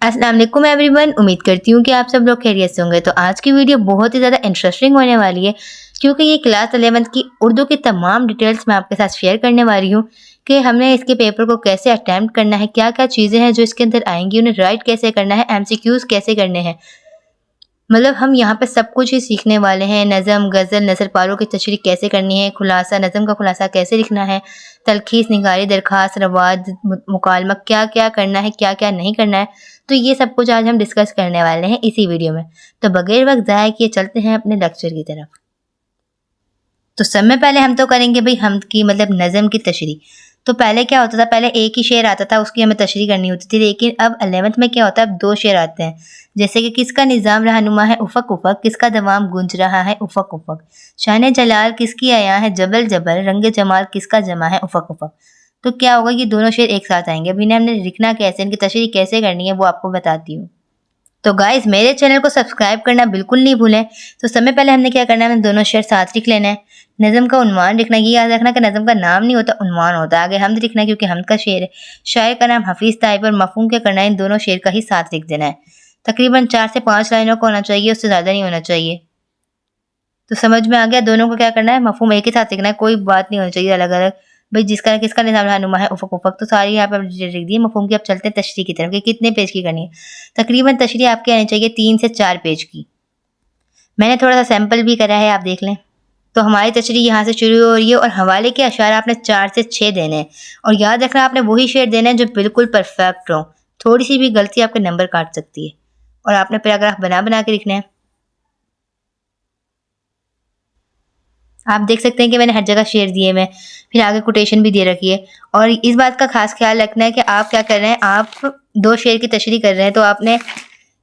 अस्सलाम वालेकुम एवरीवन। उम्मीद करती हूँ कि आप सब लोग खैरियत से होंगे। तो आज की वीडियो बहुत ही ज़्यादा इंटरेस्टिंग होने वाली है क्योंकि ये क्लास 11th की उर्दू की तमाम डिटेल्स मैं आपके साथ शेयर करने वाली हूँ कि हमने इसके पेपर को कैसे अटैम्प्ट करना है, क्या क्या चीज़ें हैं जो इसके अंदर आएंगी, उन्हें राइट कैसे करना है, एमसीक्यूज़ कैसे करने हैं। मतलब हम यहाँ पे सब कुछ ही सीखने वाले हैं। नज़म, गज़ल, नज़र पारों की तशरीह कैसे करनी है, खुलासा, नज़म का खुलासा कैसे लिखना है, तलखीस, निगारी, दरखास्त, रवाद, मुकालमा क्या क्या करना है, क्या क्या नहीं करना है। तो ये सब कुछ आज हम डिस्कस करने वाले हैं इसी वीडियो में। तो बगैर वक्त ज़ाया किए चलते हैं अपने लेक्चर की तरफ। तो सब में पहले हम तो करेंगे भाई हम की मतलब नज़म की तशरीह। तो पहले क्या होता था, पहले एक ही शेर आता था, उसकी हमें तशरीह करनी होती थी। लेकिन अब 11th में क्या होता है, अब 2 शेर आते हैं। जैसे कि किसका निज़ाम रहनुमा है उफ़क़ उफ़क़, किसका दवाम गूंज रहा है उफ़क़ उफ़क़, शान जलाल किसकी आया है जबल जबल, रंग जमाल किसका जमा है उफ़क़ उफ़क़। तो क्या होगा, ये दोनों शेर एक साथ आएंगे। अब इन्हें हमने लिखना कैसे, इनकी तशरीह कैसे करनी है वो आपको बताती हूँ। तो गाइज मेरे चैनल को सब्सक्राइब करना बिल्कुल नहीं भूलें। तो सबसे पहले हमने क्या करना है, हमें दोनों शेर साथ लिख लेना है। नज़म का उन्वान लिखना, ये याद रखना कि नज़म का नाम नहीं होता, उन्वान होता है। आगे हमद लिखना है क्योंकि हमद का शेर है। शायर का नाम हफीज़ ताइब और मफहूम क्या करना है, इन दोनों शेर का ही साथ लिख देना है। तकरीबन 4 से 5 लाइनों का होना चाहिए, उससे ज़्यादा नहीं होना चाहिए। तो समझ में आ गया, दोनों को क्या करना है, मफहूम एक ही साथ लिखना है, कोई बात नहीं होनी चाहिए अलग अलग। भाई जिसका किसका निज़ाम रहनुमा है उफ़क़ उफ़क़, तो सारी यहाँ पे लिख दी मफहूम की। अब चलते हैं तशरीह की तरफ कि कितने पेज की करनी है। तकरीबन तशरीह आपकी आनी चाहिए 3 से 4 पेज की। मैंने थोड़ा सा सैंपल भी करा है, आप देख लें। तो हमारी तशरीह यहाँ से शुरू हो रही है और हवाले के अशार आपने 4 से 6 देने हैं। और याद रखना आपने वही शेर देने हैं जो बिल्कुल परफेक्ट हो। थोड़ी सी भी गलती आपके नंबर काट सकती है। और आपने पैराग्राफ बना बना के लिखना है। आप देख सकते हैं कि मैंने हर जगह शेर दिए हुए हैं, फिर आगे कोटेशन भी दे रखी है। और इस बात का खास ख्याल रखना है कि आप क्या कर रहे हैं, आप 2 शेर की तशरीह कर रहे हैं तो आपने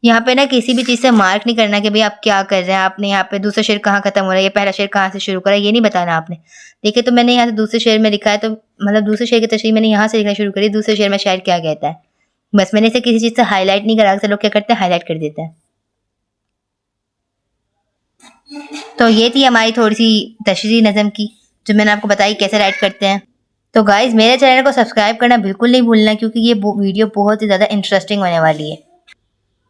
यहाँ पे ना किसी भी चीज़ से मार्क नहीं करना कि भाई आप क्या कर रहे हैं। आपने यहाँ पे दूसरा शेर कहाँ खत्म हो रहा है, ये पहला शेर कहाँ से शुरू करा है, ये नहीं बताना आपने। देखिए तो मैंने यहाँ से दूसरे शेर में लिखा है, तो मतलब दूसरे शेर की तशरीह मैंने यहाँ से लिखना शुरू करी, दूसरे शेर में शायर क्या कहता है। बस मैंने इसे किसी चीज़ से हाईलाइट नहीं करा। अक्सर लोग क्या करते हैं, हाईलाइट कर देते हैं। तो ये थी हमारी थोड़ी सी तशरीह नज़म की, जो मैंने आपको बताई कैसे राइट करते हैं। तो गाइज मेरे चैनल को सब्सक्राइब करना बिल्कुल नहीं भूलना क्योंकि ये वीडियो बहुत ही ज़्यादा इंटरेस्टिंग होने वाली है।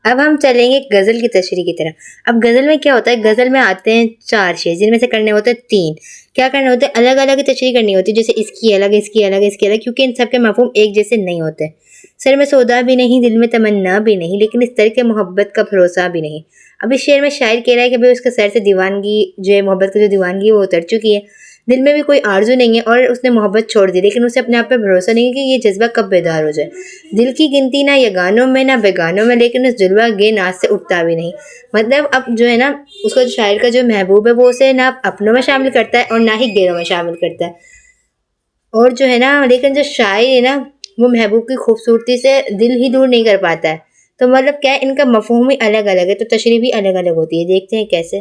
अब हम चलेंगे गज़ल की तशरीह की तरफ। अब गज़ल में क्या होता है, गज़ल में आते हैं 4 शेर, जिनमें से करने होते हैं 3। क्या करने होते हैं, अलग अलग तशरीह करनी होती है, जैसे इसकी अलग, इसकी अलग, इसकी अलग, क्योंकि इन सब के मफहूम एक जैसे नहीं होते। सर में सौदा भी नहीं, दिल में तमन्ना भी नहीं, लेकिन इस तरह के मोहब्बत का भरोसा भी नहीं। अब इस शेर में शायर कह रहा है कि भाई उसके सर से दीवानगी जो है, मोहब्बत की जो दीवानगी वो उतर चुकी है। दिल में भी कोई आरजू नहीं है और उसने मोहब्बत छोड़ दी, लेकिन उसे अपने आप पे भरोसा नहीं है कि ये जज्बा कब बेदार हो जाए। दिल की गिनती ना यगानों में ना बेगानों में, लेकिन उस जुल्वा गे नाज से उठता भी नहीं। मतलब अब जो है ना, उसका जो शायर का जो महबूब है वो उसे ना अपनों में शामिल करता है और ना ही गैरों में शामिल करता है। और जो है ना, लेकिन जो शायर है ना, वो महबूब की खूबसूरती से दिल ही दूर नहीं कर पाता है। तो मतलब क्या है, इनका मफहूम ही अलग अलग है, तो तशरीह भी अलग अलग होती है। देखते हैं कैसे।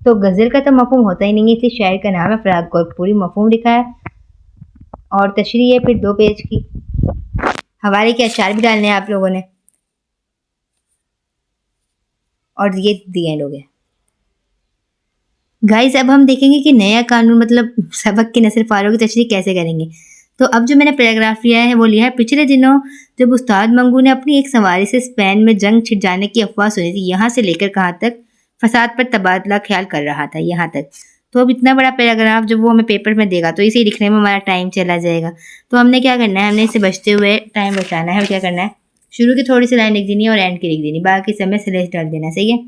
तो गज़ल का तो मफहूम होता ही नहीं है, इसलिए शायर का नाम है फराग को पूरी मफहूम लिखा है। और तशरीह है फिर 2 पेज की। हवाले के अशार भी डालने हैं आप लोगों ने। और ये दिए लोग हैं गाइस। अब हम देखेंगे कि नया कानून मतलब सबक की नसर पारों की तशरीह कैसे करेंगे। तो अब जो मैंने पैराग्राफ लिया है वो लिया है, पिछले दिनों जब उस्ताद मंगू ने अपनी एक सवारी से स्पेन में जंग छिड़ जाने की अफवाह सुनी थी, यहाँ से लेकर कहाँ तक फसाद पर तबादला ख्याल कर रहा था, यहाँ तक। तो अब इतना बड़ा पैराग्राफ जब वो हमें पेपर में देगा तो इसे लिखने में हमारा टाइम चला जाएगा। तो हमने क्या करना है, हमने इसे बचते हुए टाइम बचाना है। और क्या करना है, शुरू की थोड़ी सी लाइन लिख देनी है और एंड की लिख देनी, बाकी समय स्लैश डाल देना। सही है।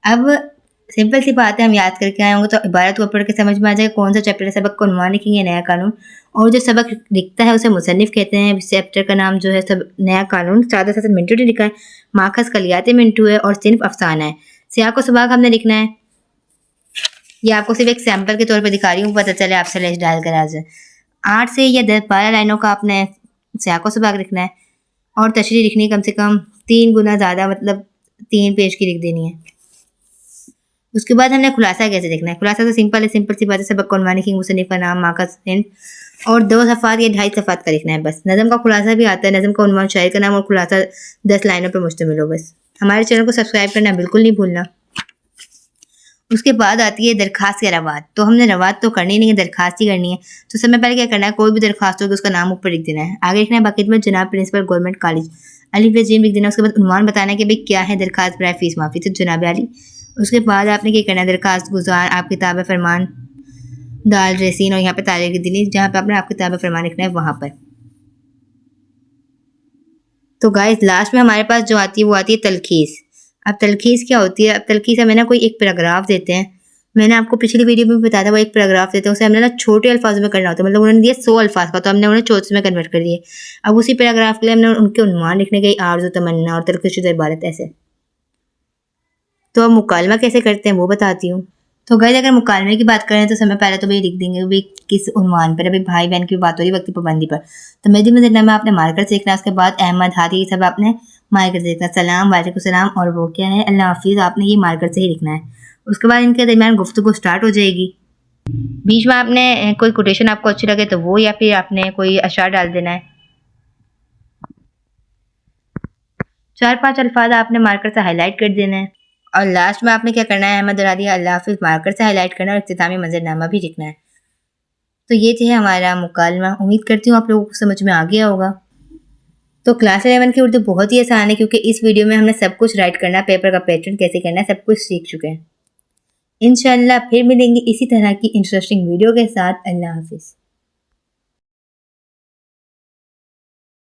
अब सिंपल सी बात है, हम याद करके आए होंगे तो इबारत को पढ़ के समझ में आ जाएगा कौन सा चैप्टर है। सबक को उन्वान लिखेंगे नया कानून, और जो सबक लिखता है उसे मुसन्निफ कहते हैं। चैप्टर का नाम जो है सब नया कानून, सादा सादा मिंटू ने लिखा है। माखस कलियाते मिंटू है और सिर्फ अफसाना है। सियाक को सबाक हमने लिखना है। ये आपको सिर्फ एक सैंपल के तौर पर दिखा रही हूँ, पता चले आप स्लैश डाल कर आ जाए। 8 से या 12 लाइनों का आपने सियाक को सबाक लिखना है। और तशरीह लिखनी कम से कम 3 गुना ज़्यादा, मतलब 3 पेज की लिख देनी है। उसके बाद हमने खुलासा कैसे देखना है। खुलासा तो सिंपल है, सिंपल सी बात है। सबक को उन्वान लिखेंगे, मुसन्निफ का नाम, माखस हिंद, और 2 सफ़ात या 2.5 सफ़ात का लिखना है बस। नज़म का खुलासा भी आता है, नज़म का उन्वान, शायर का नाम और खुलासा 10 लाइनों पर मुश्तमिल हो बस। हमारे चैनल को सब्सक्राइब करना बिल्कुल नहीं भूलना। उसके बाद आती है दरखास्त या रवात। तो हमने रवात तो करनी नहीं है, दरखास्त ही करनी है। तो सबसे पहले क्या करना है, कोई भी दरखास्त होगी उसका नाम ऊपर लिख देना है। आगे लिखना है बाकी में जनाब प्रिंसिपल गवर्नमेंट कॉलेज, अलिफ व जीम लिख देना। उसके बाद उन्वान बताना है कि भाई क्या है दरखास्त बराए फीस माफ़ी, तो जनाब अली। उसके बाद आपने क्या करना है, दरखास्त गुजार आप किताब फरमान दाल रेसिन और यहाँ पे तारीख दिनी, जहाँ पे आपने आप किताब फरमान लिखना है वहाँ पर। तो गाइस लास्ट में हमारे पास जो आती है वो आती है तलखीस। अब तलखीस क्या होती है, अब तलखीस हमें ना कोई एक पैराग्राफ देते हैं। मैंने आपको पिछली वीडियो में बताया था, वो एक पैराग्राफ देते हैं, उसे हमने ना छोटे अल्फाजों में करना होता है। मतलब उन्होंने दिया 100 अल्फाज का, तो हमने उन्हें 24 में कन्वर्ट कर दिए। अब उसी पैराग्राफ के लिए हमने उनके उन्वान लिखने गई, आर्ज़ू तमन्ना और तलखीशुदा इबारत ऐसे। तो अब मुकालमा कैसे करते हैं वो बताती हूँ। तो गाइस अगर मुकालमे की बात करें तो समय पहले तो भाई लिख देंगे भाई किस उन्वान पर, अभी भाई बहन की बात हो रही है, वक्त की पाबंदी पर। तो मेहदी में आपने मार्कर से लिखना है। उसके बाद अहमद हादी ये सब आपने मार्कर से लिखना है। सलाम वालेकुम सलाम और वो क्या है अल्लाह हाफिज़, आपने ये मार्कर से ही लिखना है। उसके बाद इनके दरमियान गुफ्तगू स्टार्ट हो जाएगी। बीच में आपने कोई कोटेशन आपको अच्छी लगे तो वो, या फिर आपने कोई अशार डाल देना है। 4-5 अल्फाज आपने मार्कर से हाईलाइट कर देना है। और लास्ट में आपने क्या करना है, अहमद रादी अल्लाह हाफिज़ मार्कर से हाईलाइट करना है और इख्तितामी मंजरनामा भी लिखना है। तो ये थे हमारा मुकालमा। उम्मीद करती हूँ आप लोगों को समझ में आ गया होगा। तो क्लास 11 की उर्दू बहुत ही आसान है, क्योंकि इस वीडियो में हमने सब कुछ राइट करना, पेपर का पैटर्न कैसे करना है सब कुछ सीख चुके हैं। इंशाल्लाह फिर मिलेंगे इसी तरह की इंटरेस्टिंग वीडियो के साथ। अल्लाह हाफिज़।